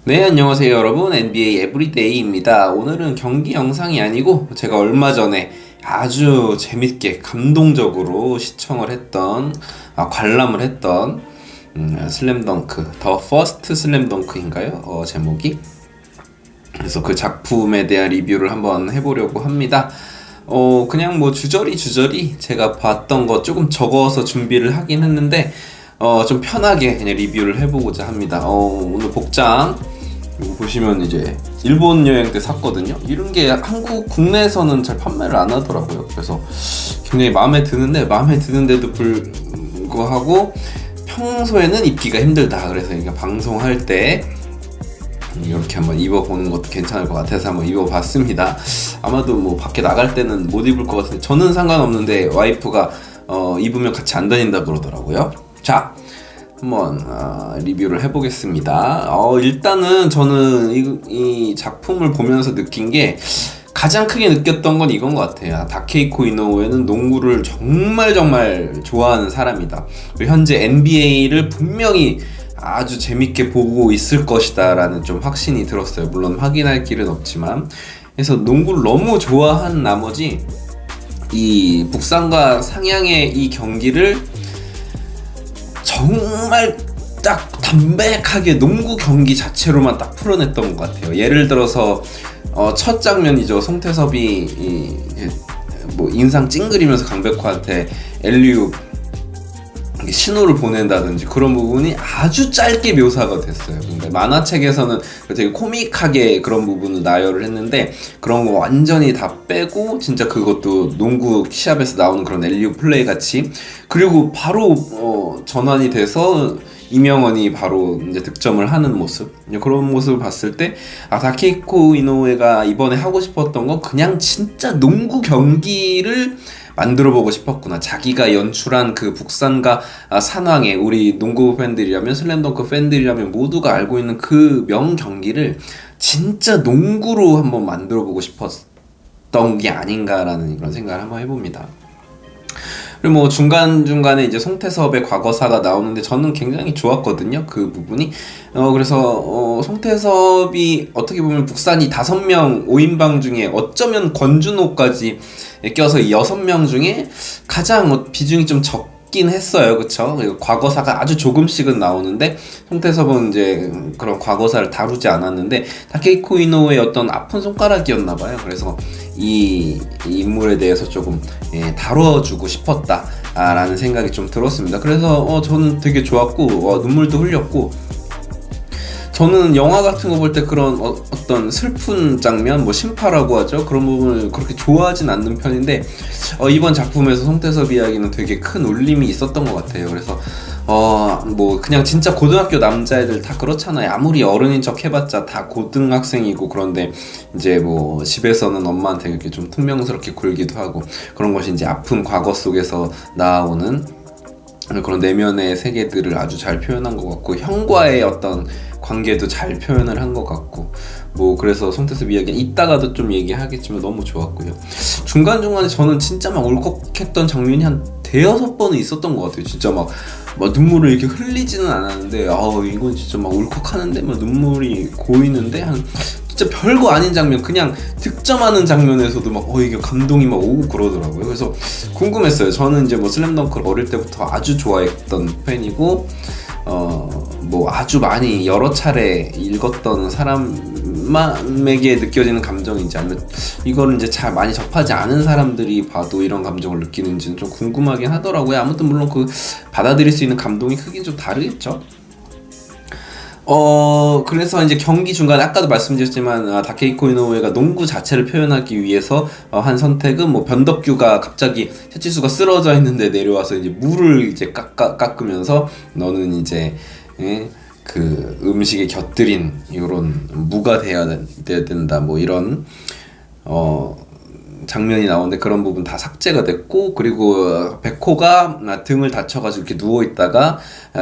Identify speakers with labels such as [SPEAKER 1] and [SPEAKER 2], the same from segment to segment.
[SPEAKER 1] 네, 안녕하세요 여러분. NBA 에브리데이입니다. 오늘은 경기 영상이 아니고 제가 얼마 전에 아주 재밌게 감동적으로 시청을 했던 관람을 했던 슬램덩크 더 퍼스트 슬램덩크인가요? 제목이. 그래서 그 작품에 대한 리뷰를 한번 해보려고 합니다. 그냥 뭐 주저리 제가 봤던 거 조금 적어서 준비를 하긴 했는데 좀 편하게 그냥 리뷰를 해보고자 합니다. 오늘 복장 이거 보시면 이제 일본 여행 때 샀거든요. 이런 게 한국 국내에서는 잘 판매를 안 하더라고요. 그래서 굉장히 마음에 드는데도 불구하고 평소에는 입기가 힘들다. 그래서 이게 방송할 때 이렇게 한번 입어보는 것도 괜찮을 것 같아서 한번 입어봤습니다. 아마도 뭐 밖에 나갈 때는 못 입을 것 같은데 저는 상관없는데 와이프가 입으면 같이 안 다닌다 그러더라고요. 자, 한번 리뷰를 해보겠습니다. 일단은 저는 이 작품을 보면서 느낀 게 가장 크게 느꼈던 건 이건 것 같아요. 다케이코 이노우에는 농구를 정말 좋아하는 사람이다. 현재 NBA를 분명히 아주 재밌게 보고 있을 것이다 라는 좀 확신이 들었어요. 물론 확인할 길은 없지만. 그래서 농구를 너무 좋아한 나머지 이 북산과 상향의 이 경기를 정말 딱 담백하게 농구 경기 자체로만 딱 풀어냈던 것 같아요. 예를 들어서 첫 장면이죠. 송태섭이 뭐 인상 찡그리면서 강백호한테 엘리웁 신호를 보낸다든지 그런 부분이 아주 짧게 묘사가 됐어요. 그러니까 만화책에서는 되게 코믹하게 그런 부분을 나열을 했는데 그런 거 완전히 다 빼고 진짜 그것도 농구 시합에서 나오는 그런 엘리웁 플레이 같이, 그리고 바로 전환이 돼서 이명헌이 바로 이제 득점을 하는 모습, 그런 모습을 봤을 때 다케이코 이노우에가 이번에 하고 싶었던 건 그냥 진짜 농구 경기를 만들어보고 싶었구나. 자기가 연출한 그 북산과 산왕의, 우리 농구 팬들이라면, 슬램덩크 팬들이라면 모두가 알고 있는 그 명경기를 진짜 농구로 한번 만들어보고 싶었던 게 아닌가라는 그런 생각을 한번 해봅니다. 그리고 뭐 중간중간에 이제 송태섭의 과거사가 나오는데 저는 굉장히 좋았거든요. 그 부분이. 그래서 송태섭이 어떻게 보면 북산이 5명 5인방 중에 어쩌면 권준호까지 껴서 6명 중에 가장 비중이 좀 적긴 했어요. 그쵸? 과거사가 아주 조금씩은 나오는데 송태섭은 이제 그런 과거사를 다루지 않았는데 다케이코 이노우의 어떤 아픈 손가락이었나봐요. 그래서 이 인물에 대해서 조금 다뤄주고 싶었다 라는 생각이 좀 들었습니다. 그래서 저는 되게 좋았고 눈물도 흘렸고, 저는 영화 같은 거 볼 때 그런 어떤 슬픈 장면, 뭐 심파라고 하죠, 그런 부분을 그렇게 좋아하진 않는 편인데 이번 작품에서 송태섭 이야기는 되게 큰 울림이 있었던 것 같아요. 그래서 뭐 그냥 진짜 고등학교 남자애들 다 그렇잖아요. 아무리 어른인 척 해봤자 다 고등학생이고, 그런데 이제 뭐 집에서는 엄마한테 이렇게 좀 퉁명스럽게 굴기도 하고, 그런 것이 이제 아픈 과거 속에서 나오는 그런 내면의 세계들을 아주 잘 표현한 것 같고, 형과의 어떤 관계도 잘 표현을 한 것 같고, 뭐 그래서 송태섭 이야기는 이따가도 좀 얘기하겠지만 너무 좋았고요. 중간중간에 저는 진짜 막 울컥했던 장면이 한 대여섯 번은 있었던 것 같아요. 진짜 막 눈물을 이렇게 흘리지는 않았는데 이건 진짜 막 울컥하는데 막 눈물이 고이는데, 한 진짜 별거 아닌 장면, 그냥 득점하는 장면에서도 막 이게 감동이 막 오고 그러더라고요. 그래서 궁금했어요. 저는 이제 뭐 슬램덩크를 어릴 때부터 아주 좋아했던 팬이고 뭐 아주 많이 여러 차례 읽었던 사람에게 느껴지는 감정인지, 아니면 이거를 이제 잘 많이 접하지 않은 사람들이 봐도 이런 감정을 느끼는지는 좀 궁금하긴 하더라고요. 아무튼 물론 그 받아들일 수 있는 감동이 크긴 좀 다르겠죠. 그래서 이제 경기 중간에 아까도 말씀드렸지만 다케이코 이노우에가 농구 자체를 표현하기 위해서 한 선택은, 뭐 변덕규가 갑자기 세치수가 쓰러져 있는데 내려와서 이제 물을 이제 깎으면서 너는 이제 그 음식에 곁들인 이런 무가 돼야 된다, 뭐 이런 장면이 나오는데 그런 부분 다 삭제가 됐고, 그리고 백호가 등을 다쳐가지고 이렇게 누워있다가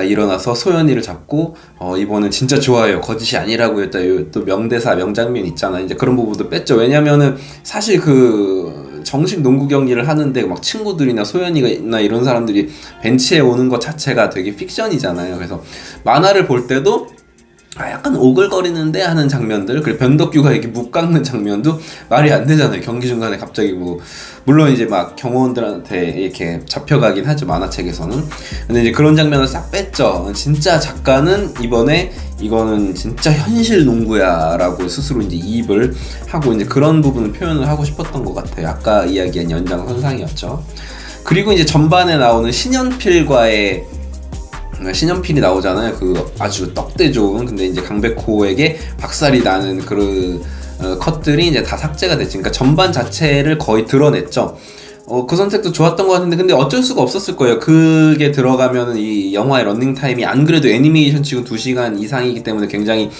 [SPEAKER 1] 일어나서 소연이를 잡고 이번엔 진짜 좋아요, 거짓이 아니라고 했다, 또 명대사 명장면 있잖아. 이제 그런 부분도 뺐죠. 왜냐면은 사실 그 정식 농구 경기를 하는데 막 친구들이나 소연이나 이런 사람들이 벤치에 오는 것 자체가 되게 픽션이잖아요. 그래서 만화를 볼 때도 약간 오글거리는데 하는 장면들, 그리고 변덕규가 이렇게 묵 깎는 장면도 말이 안 되잖아요. 경기 중간에 갑자기 뭐, 물론 이제 막 경호원들한테 이렇게 잡혀가긴 하죠, 만화책에서는. 근데 이제 그런 장면을 싹 뺐죠. 진짜 작가는 이번에 이거는 진짜 현실 농구야 라고 스스로 이제 이입을 하고 이제 그런 부분을 표현을 하고 싶었던 것 같아요. 아까 이야기한 연장선상이었죠. 그리고 이제 전반에 나오는 신현필이 나오잖아요. 그 아주 떡대 좋은, 근데 이제 강백호에게 박살이 나는 그런 컷들이 이제 다 삭제가 됐지. 그러니까 전반 자체를 거의 드러냈죠. 그 선택도 좋았던 것 같은데, 근데 어쩔 수가 없었을 거예요. 그게 들어가면은 이 영화의 런닝타임이 안 그래도 애니메이션 치고 2시간 이상이기 때문에 굉장히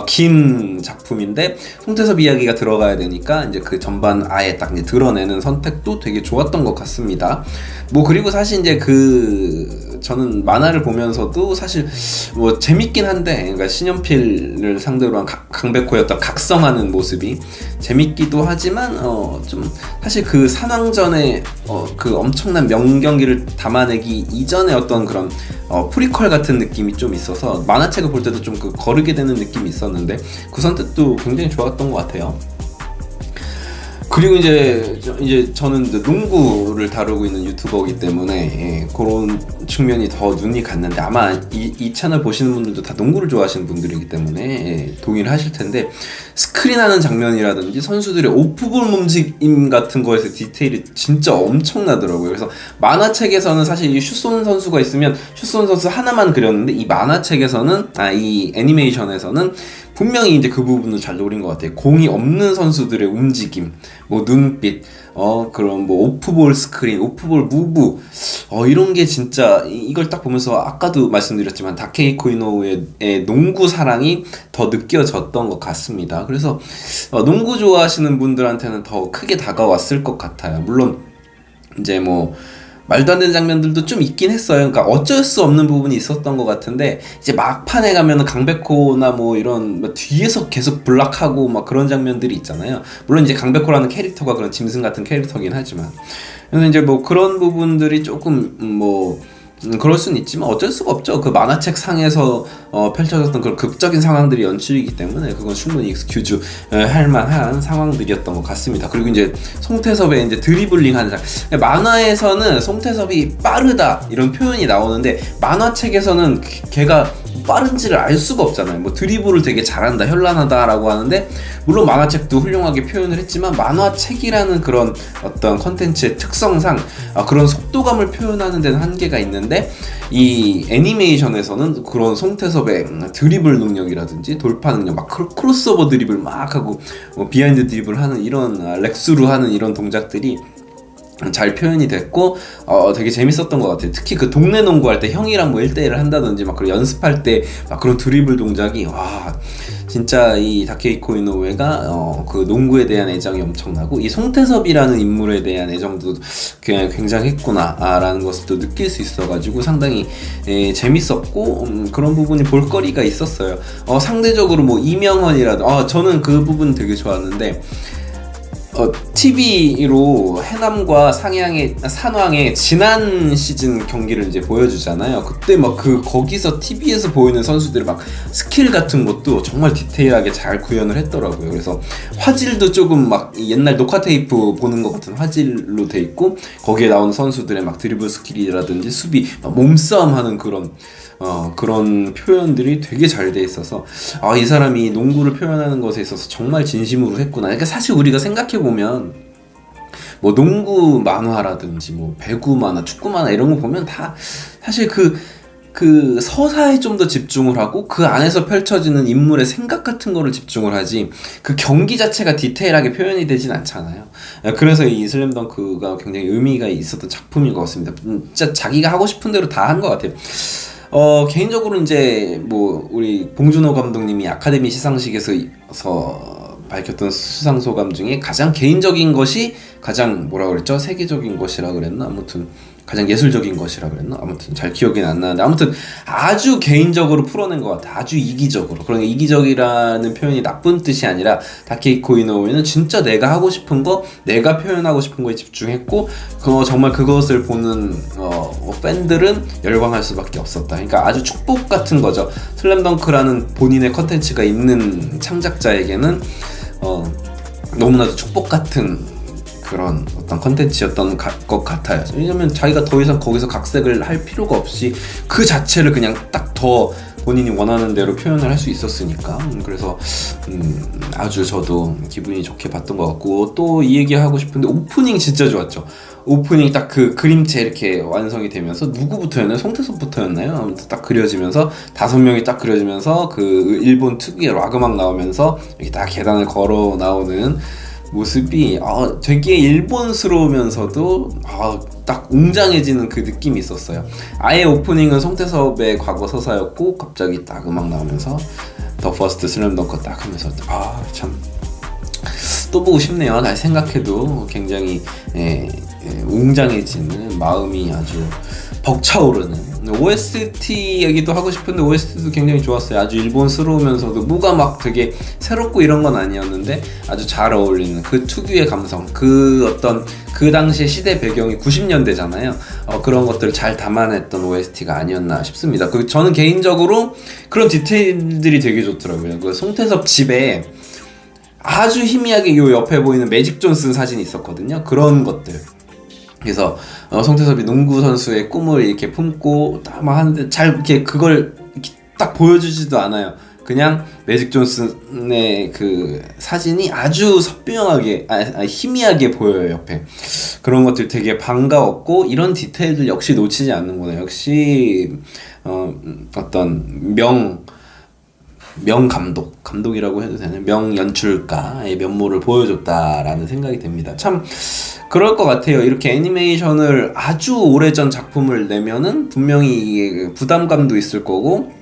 [SPEAKER 1] 긴 작품인데, 송태섭 이야기가 들어가야 되니까 이제 그 전반 아예 딱 이제 드러내는 선택도 되게 좋았던 것 같습니다. 뭐 그리고 사실 이제 저는 만화를 보면서도 사실 뭐 재밌긴 한데, 그러니까 신현필을 상대로 한 강백호의 어떤 각성하는 모습이 재밌기도 하지만 좀 사실 그 산왕전에 그 엄청난 명경기를 담아내기 이전에 어떤 그런 프리퀄 같은 느낌이 좀 있어서 만화책을 볼 때도 좀 그 거르게 되는 느낌이 있었는데, 그 선택도 굉장히 좋았던 것 같아요. 그리고 이제 저는 농구를 다루고 있는 유튜버이기 때문에 그런 측면이 더 눈이 갔는데, 아마 이 채널 보시는 분들도 다 농구를 좋아하시는 분들이기 때문에 동의를 하실 텐데, 스크린하는 장면이라든지 선수들의 오프볼 움직임 같은 거에서 디테일이 진짜 엄청나더라고요. 그래서 만화책에서는 사실 이 슛 쏘는 선수가 있으면 슛 쏘는 선수 하나만 그렸는데, 이 만화책에서는 이 애니메이션에서는 분명히 이제 그 부분을 잘 노린 것 같아요. 공이 없는 선수들의 움직임, 뭐 눈빛, 그런 뭐 오프볼 스크린, 오프볼 무브, 이런 게 진짜 이걸 딱 보면서 아까도 말씀드렸지만 다케이코 이노우의 농구 사랑이 더 느껴졌던 것 같습니다. 그래서 농구 좋아하시는 분들한테는 더 크게 다가왔을 것 같아요. 물론 이제 뭐 말도 안 되는 장면들도 좀 있긴 했어요. 그러니까 어쩔 수 없는 부분이 있었던 것 같은데, 이제 막판에 가면은 강백호나 뭐 이런 뭐 뒤에서 계속 블락하고 막 그런 장면들이 있잖아요. 물론 이제 강백호라는 캐릭터가 그런 짐승 같은 캐릭터긴 하지만, 그래서 이제 뭐 그런 부분들이 조금 그럴 수는 있지만 어쩔 수가 없죠. 그 만화책 상에서 펼쳐졌던 그런 극적인 상황들이 연출이기 때문에 그건 충분히 익스큐즈 할 만한 상황들이었던 것 같습니다. 그리고 이제 송태섭의 이제 드리블링 하는 장면, 만화에서는 송태섭이 빠르다 이런 표현이 나오는데, 만화책에서는 걔가 빠른지를 알 수가 없잖아요. 뭐 드리블을 되게 잘한다, 현란하다 라고 하는데, 물론 만화책도 훌륭하게 표현을 했지만 만화책이라는 그런 어떤 컨텐츠의 특성상 그런 속도감을 표현하는 데는 한계가 있는데, 이 애니메이션에서는 그런 송태섭의 드리블 능력이라든지 돌파 능력, 막 크로스오버 드리블 막 하고 비하인드 드리블 하는 이런 렉스루 하는 이런 동작들이 잘 표현이 됐고 되게 재밌었던 것 같아요. 특히 그 동네 농구할 때 형이랑 뭐 1대1을 한다든지 막 그런 연습할 때 막 그런 드리블 동작이, 와 진짜 이 다케이코 이노우에가 그 농구에 대한 애정이 엄청나고, 이 송태섭이라는 인물에 대한 애정도 굉장했구나 라는 것을 또 느낄 수 있어가지고 상당히 재밌었고, 그런 부분이 볼거리가 있었어요. 상대적으로 뭐 이명헌이라도 저는 그 부분 되게 좋았는데, TV로 해남과 산왕의 지난 시즌 경기를 이제 보여주잖아요. 그때 막 거기서 TV에서 보이는 선수들의 막 스킬 같은 것도 정말 디테일하게 잘 구현을 했더라고요. 그래서 화질도 조금 막 옛날 녹화 테이프 보는 것 같은 화질로 돼 있고, 거기에 나오는 선수들의 막 드리블 스킬이라든지 수비, 막 몸싸움 하는 그런 표현들이 되게 잘 돼 있어서 이 사람이 농구를 표현하는 것에 있어서 정말 진심으로 했구나. 그러니까 사실 우리가 생각해보면 뭐 농구 만화라든지 뭐 배구 만화, 축구 만화 이런 거 보면 다 사실 그 서사에 좀 더 집중을 하고 그 안에서 펼쳐지는 인물의 생각 같은 거를 집중을 하지, 그 경기 자체가 디테일하게 표현이 되진 않잖아요. 그래서 이 슬램덩크가 굉장히 의미가 있었던 작품인 것 같습니다. 진짜 자기가 하고 싶은 대로 다 한 것 같아요. 개인적으로 이제 뭐 우리 봉준호 감독님이 아카데미 시상식에서 밝혔던 수상 소감 중에 가장 개인적인 것이 가장 뭐라 그랬죠? 세계적인 것이라 그랬나? 아무튼 가장 예술적인 것이라 그랬나? 아무튼 잘 기억이 안 나는데 아무튼 아주 개인적으로 풀어낸 것 같아. 아주 이기적으로. 그러니까 이기적이라는 표현이 나쁜 뜻이 아니라 다케히코 이노우에는 진짜 내가 하고 싶은 거, 내가 표현하고 싶은 거에 집중했고 정말 그것을 보는 팬들은 열광할 수밖에 없었다. 그러니까 아주 축복 같은 거죠. 슬램덩크라는 본인의 컨텐츠가 있는 창작자에게는 너무나도 축복 같은 그런 어떤 컨텐츠였던 것 같아요. 왜냐면 자기가 더 이상 거기서 각색을 할 필요가 없이 그 자체를 그냥 딱 더 본인이 원하는 대로 표현을 할 수 있었으니까. 그래서 아주 저도 기분이 좋게 봤던 것 같고, 또 이 얘기 하고 싶은데 오프닝 진짜 좋았죠. 오프닝 딱 그 그림체 이렇게 완성이 되면서 누구부터였나요? 송태섭부터였나요? 아무튼 딱 그려지면서 5명이 딱 그려지면서 그 일본 특유의 락 음악 나오면서 이렇게 딱 계단을 걸어 나오는 모습이 되게 일본스러우면서도 딱 웅장해지는 그 느낌이 있었어요. 아예 오프닝은 송태섭의 과거 서사였고 갑자기 딱 음악 나오면서 더 퍼스트 슬램덩크 딱 하면서 참 또 보고 싶네요. 다시 생각해도 굉장히 웅장해지는 마음이 아주 벅차오르는 OST 얘기도 하고 싶은데 OST도 굉장히 좋았어요. 아주 일본스러우면서도 뭐가 막 되게 새롭고 이런 건 아니었는데 아주 잘 어울리는 그 특유의 감성, 그 어떤 그 당시의 시대 배경이 90년대잖아요. 그런 것들을 잘 담아냈던 OST가 아니었나 싶습니다. 저는 개인적으로 그런 디테일들이 되게 좋더라고요. 그 송태섭 집에 아주 희미하게 요 옆에 보이는 매직 존슨 사진이 있었거든요. 그런 것들. 그래서 송태섭이 농구 선수의 꿈을 이렇게 품고 딱 막 하는데 잘 이렇게 그걸 이렇게 딱 보여주지도 않아요. 그냥 매직 존슨의 그 사진이 아주 선명하게 희미하게 보여요, 옆에. 그런 것들 되게 반가웠고, 이런 디테일들 역시 놓치지 않는구나. 역시 어떤 감독이라고 해도 되나요? 연출가의 면모를 보여줬다라는 생각이 듭니다. 참 그럴 것 같아요. 이렇게 애니메이션을 아주 오래전 작품을 내면은 분명히 부담감도 있을 거고,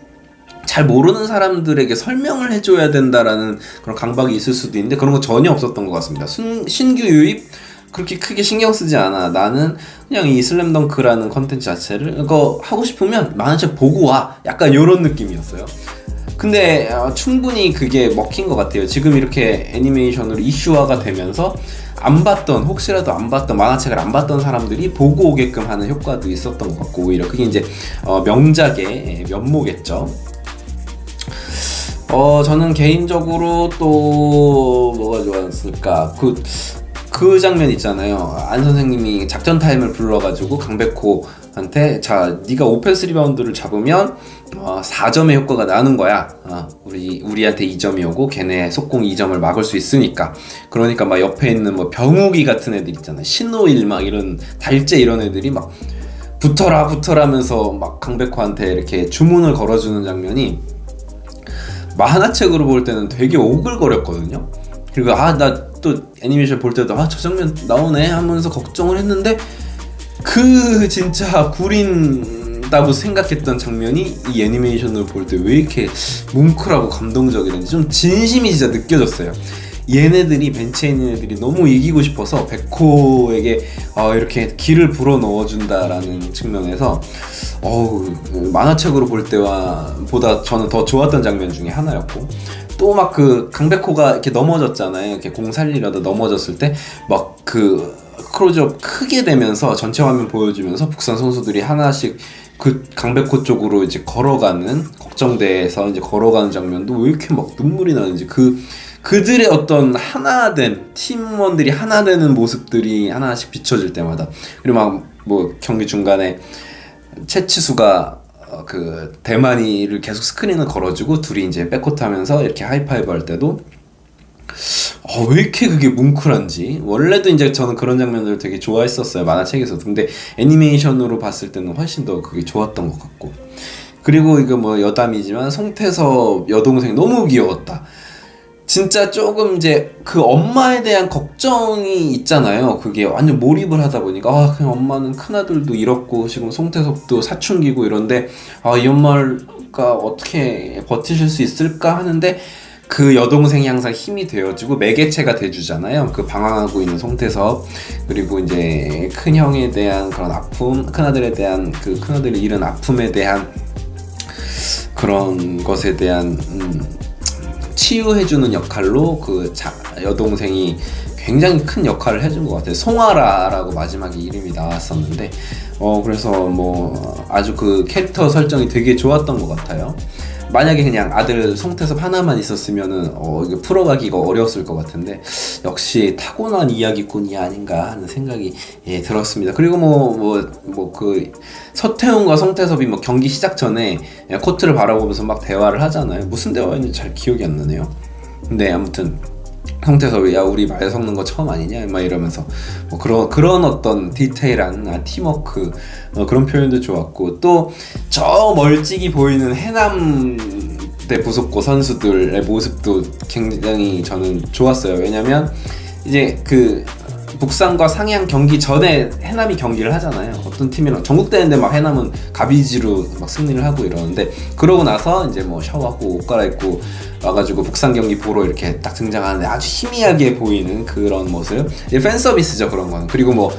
[SPEAKER 1] 잘 모르는 사람들에게 설명을 해줘야 된다라는 그런 강박이 있을 수도 있는데 그런 거 전혀 없었던 것 같습니다. 신규 유입 그렇게 크게 신경 쓰지 않아. 나는 그냥 이 슬램덩크라는 컨텐츠 자체를 이거 하고 싶으면 만화책 보고 와. 약간 이런 느낌이었어요. 근데 충분히 그게 먹힌 것 같아요. 지금 이렇게 애니메이션으로 이슈화가 되면서 혹시라도 안 봤던 만화책을 안 봤던 사람들이 보고 오게끔 하는 효과도 있었던 것 같고, 오히려 그게 이제 명작의 면모겠죠. 저는 개인적으로 또 뭐가 좋았을까? 그 장면 있잖아요. 안 선생님이 작전 타임을 불러가지고 강백호한테 자, 네가 오펜스 리바운드를 잡으면 4점의 효과가 나는 거야. 우리한테 2점이 오고 걔네 속공 2점을 막을 수 있으니까. 그러니까 막 옆에 있는 뭐 병욱이 같은 애들 있잖아요. 신호일 막 이런 달재 이런 애들이 막 붙어라면서 막 강백호한테 이렇게 주문을 걸어주는 장면이 만화책으로 볼 때는 되게 오글거렸거든요. 그리고 나 또 애니메이션 볼 때도 저 장면 나오네 하면서 걱정을 했는데 그 진짜 구린다고 생각했던 장면이 이 애니메이션을 볼 때 왜 이렇게 뭉클하고 감동적이는지 좀 진심이 진짜 느껴졌어요. 얘네들이 벤치에 있는 애들이 너무 이기고 싶어서 백호에게 이렇게 기를 불어 넣어준다라는 측면에서 만화책으로 볼 때와 보다 저는 더 좋았던 장면 중에 하나였고, 또 막 그 강백호가 이렇게 넘어졌잖아요. 이렇게 공 살리려다 넘어졌을 때 막 그 클로즈업 크게 되면서 전체 화면 보여주면서 북한 선수들이 하나씩 그 강백호 쪽으로 이제 걱정대에서 이제 걸어가는 장면도 왜 이렇게 막 눈물이 나는지, 그들의 어떤 하나된 팀원들이 하나 되는 모습들이 하나씩 비춰질 때마다, 그리고 막 뭐 경기 중간에 채치수가 그 대만이를 계속 스크린을 걸어주고 둘이 이제 백코트 하면서 이렇게 하이파이브 할 때도 왜 이렇게 그게 뭉클한지. 원래도 이제 저는 그런 장면들을 되게 좋아했었어요, 만화책에서도. 근데 애니메이션으로 봤을 때는 훨씬 더 그게 좋았던 것 같고, 그리고 이거 뭐 여담이지만 송태섭 여동생 너무 귀여웠다. 진짜 조금 이제 그 엄마에 대한 걱정이 있잖아요. 그게 완전 몰입을 하다 보니까 그냥 엄마는 큰아들도 잃었고 지금 송태섭도 사춘기고 이런데 이 엄마가 어떻게 버티실 수 있을까 하는데, 그 여동생이 항상 힘이 되어주고 매개체가 돼주잖아요. 그 방황하고 있는 송태섭, 그리고 이제 큰형에 대한 그런 아픔, 큰아들에 대한 그 큰아들이 잃은 아픔에 대한 그런 것에 대한 치유해주는 역할로 그 여동생이 굉장히 큰 역할을 해준 것 같아요. 송아라라고 마지막에 이름이 나왔었는데 그래서 뭐 아주 그 캐릭터 설정이 되게 좋았던 것 같아요. 만약에 그냥 아들 송태섭 하나만 있었으면은 이게 풀어가기가 어려웠을 것 같은데 역시 타고난 이야기꾼이 아닌가 하는 생각이 들었습니다. 그리고 그 서태웅과 송태섭이 뭐 경기 시작 전에 코트를 바라보면서 막 대화를 하잖아요. 무슨 대화였는지 잘 기억이 안 나네요. 근데 아무튼 송태섭이 야 우리 말 섞는 거 처음 아니냐 막 이러면서 뭐 그런 어떤 디테일한 팀워크 그런 표현도 좋았고, 또 저 멀찍이 보이는 해남대 부속고 선수들의 모습도 굉장히 저는 좋았어요. 왜냐면 이제 그 북산과 상향 경기 전에 해남이 경기를 하잖아요. 어떤 팀이랑 전국대회인데 막 해남은 가비지로 막 승리를 하고 이러는데, 그러고 나서 이제 뭐 샤워하고 옷 갈아입고 와가지고 북산 경기 보러 이렇게 딱 등장하는데 아주 희미하게 보이는 그런 모습, 이제 팬 서비스죠 그런 거는. 그리고 뭐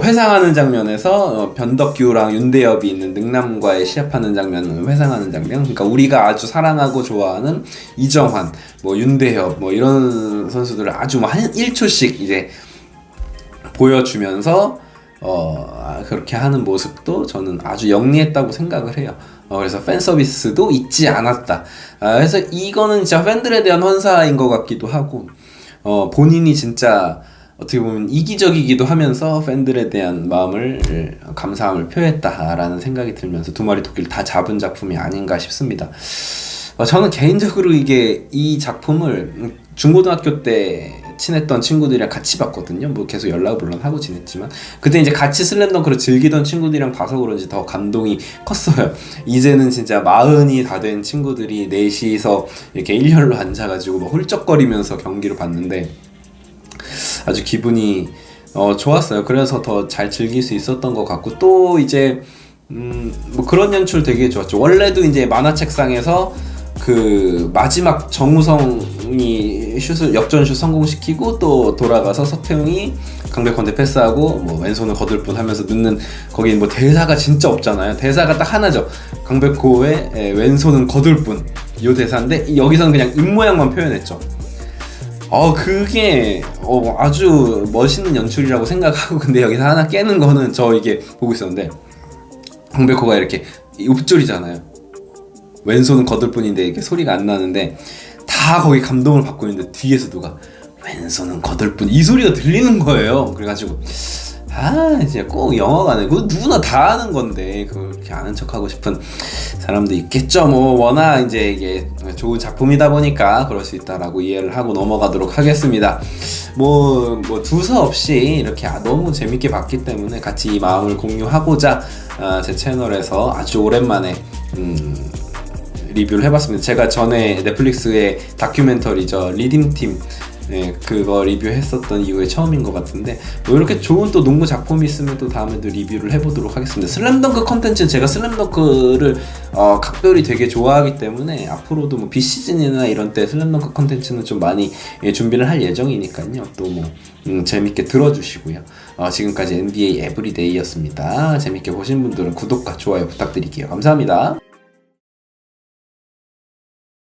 [SPEAKER 1] 회상하는 장면에서 변덕규랑 윤대엽이 있는 능남과의 시합하는 장면은 회상하는 장면, 그러니까 우리가 아주 사랑하고 좋아하는 이정환, 뭐 윤대엽, 뭐 이런 선수들을 아주 뭐 한 1초씩 이제 보여주면서 그렇게 하는 모습도 저는 아주 영리했다고 생각을 해요. 그래서 팬 서비스도 잊지 않았다. 그래서 이거는 진짜 팬들에 대한 헌사인 것 같기도 하고, 본인이 진짜 어떻게 보면 이기적이기도 하면서 팬들에 대한 감사함을 표했다라는 생각이 들면서 두 마리 토끼를 다 잡은 작품이 아닌가 싶습니다. 저는 개인적으로 이 작품을 중고등학교 때 친했던 친구들이랑 같이 봤거든요. 뭐 계속 연락을 물론 하고 지냈지만 그때 이제 같이 슬램덩크를 즐기던 친구들이랑 봐서 그런지 더 감동이 컸어요. 이제는 진짜 40이 다 된 친구들이 넷이서 이렇게 일렬로 앉아가지고 막 훌쩍거리면서 경기를 봤는데 아주 기분이 좋았어요. 그래서 더 잘 즐길 수 있었던 것 같고, 또 이제 뭐 그런 연출 되게 좋았죠. 원래도 이제 만화책상에서 그 마지막 정우성이 역전슛 성공시키고 또 돌아가서 서태웅이 강백호한테 패스하고 뭐 왼손을 거들뿐 하면서 넣는, 거기 뭐 대사가 진짜 없잖아요. 대사가 딱 하나죠. 강백호의 왼손은 거들뿐, 이 대사인데 여기서는 그냥 입모양만 표현했죠. 그게 아주 멋있는 연출이라고 생각하고, 근데 여기서 하나 깨는 거는 저 이게 보고 있었는데 강백호가 이렇게 읍졸이잖아요. 왼손은 거들뿐인데 이게 소리가 안 나는데 다 거기 감동을 받고 있는데 뒤에서 누가 왼손은 거들뿐 이 소리가 들리는 거예요. 그래가지고 진짜 꼭 영화관에 그거 누구나 다 아는 건데 그렇게 아는 척하고 싶은 사람도 있겠죠. 뭐 워낙 이제 이게 좋은 작품이다 보니까 그럴 수 있다라고 이해를 하고 넘어가도록 하겠습니다. 뭐 두서없이 이렇게 너무 재밌게 봤기 때문에 같이 이 마음을 공유하고자 제 채널에서 아주 오랜만에 리뷰를 해봤습니다. 제가 전에 넷플릭스의 다큐멘터리죠, 리딩팀, 그거 리뷰했었던 이후에 처음인 것 같은데, 뭐 이렇게 좋은 또 농구 작품이 있으면 또 다음에도 리뷰를 해보도록 하겠습니다. 슬램덩크 컨텐츠는 제가 슬램덩크를 각별히 되게 좋아하기 때문에 앞으로도 뭐 비시즌이나 이런 때 슬램덩크 컨텐츠는 좀 많이 준비를 할 예정이니까요. 또 뭐 재밌게 들어주시고요. 지금까지 NBA 에브리데이였습니다. 재밌게 보신 분들은 구독과 좋아요 부탁드릴게요. 감사합니다.